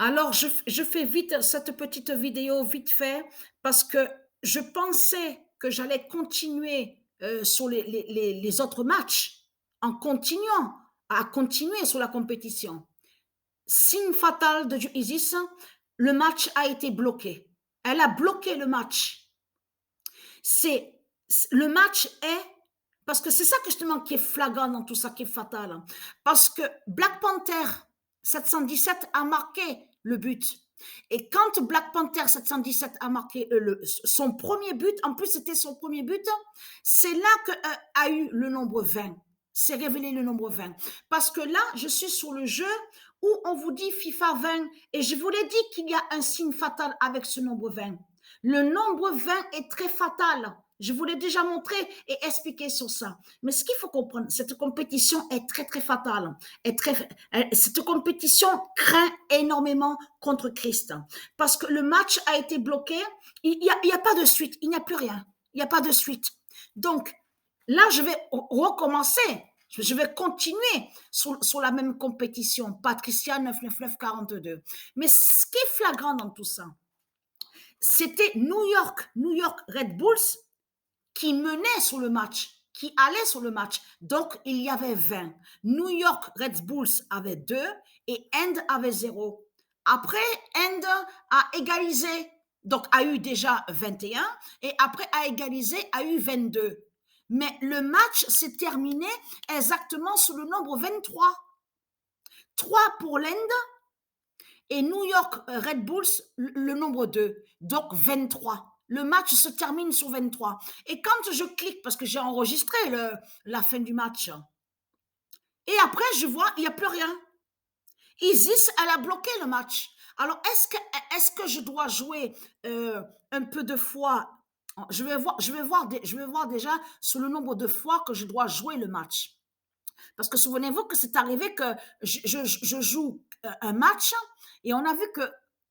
Alors, je fais vite cette petite vidéo, vite fait, parce que je pensais que j'allais continuer sur les autres matchs, en continuant, à continuer sur la compétition. Signe fatal de Isis, le match a été bloqué. Elle a bloqué le match. C'est le match est parce que c'est ça que justement qui est flagrant dans tout ça, qui est fatal. Hein. Parce que Black Panther 717 a marqué le but. Et quand Black Panther 717 a marqué son premier but, en plus c'était son premier but, c'est là que a eu le nombre 20. C'est révélé le nombre 20. Parce que là, je suis sur le jeu où on vous dit FIFA 20 et je vous l'ai dit qu'il y a un signe fatal avec ce nombre 20. Le nombre 20 est très fatal. Je vous l'ai déjà montré et expliqué sur ça. Mais ce qu'il faut comprendre, cette compétition est très, très fatale. Cette compétition craint énormément contre Christ. Parce que le match a été bloqué. Il y a pas de suite. Il n'y a plus rien. Il n'y a pas de suite. Donc, là, je vais recommencer. Je vais continuer sur la même compétition. Patricia 99942. Mais ce qui est flagrant dans tout ça, c'était New York Red Bulls qui menait sur le match, qui allait sur le match. Donc, il y avait 20. New York Red Bulls avait 2 et End avait 0. Après, End a égalisé, donc a eu déjà 21 et après a égalisé, a eu 22. Mais le match s'est terminé exactement sur le nombre 23. 3 pour l'Inde et New York Red Bulls, le nombre 2, donc 23. Le match se termine sur 23. Et quand je clique, parce que j'ai enregistré la fin du match, et après je vois, il n'y a plus rien. Isis, elle a bloqué le match. Alors, est-ce que je dois jouer un peu de fois. Je vais voir déjà sur le nombre de fois que je dois jouer le match. Parce que souvenez-vous que c'est arrivé que je joue un match et on a vu que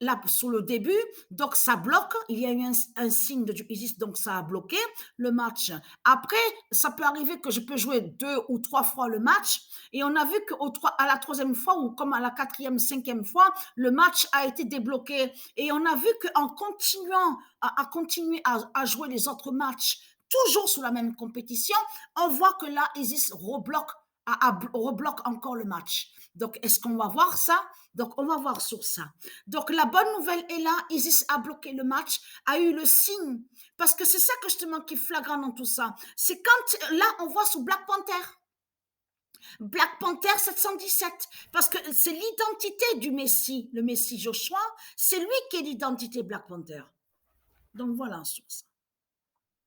là, sur le début, donc ça bloque, il y a eu un signe de Isis, donc ça a bloqué le match. Après, ça peut arriver que je peux jouer 2 ou 3 fois le match et on a vu qu'à la troisième fois ou comme à la quatrième, cinquième fois, le match a été débloqué et on a vu qu'en continuant à continuer à jouer les autres matchs, toujours sur la même compétition, on voit que là, Isis rebloque encore le match. Donc, est-ce qu'on va voir ça? Donc, on va voir sur ça. Donc, la bonne nouvelle est là. Isis a bloqué le match, a eu le signe. Parce que c'est ça que justement qui est flagrant dans tout ça. C'est quand, là, on voit sur Black Panther. Black Panther 717. Parce que c'est l'identité du Messie, le Messie Joshua. C'est lui qui est l'identité Black Panther. Donc, voilà sur ça.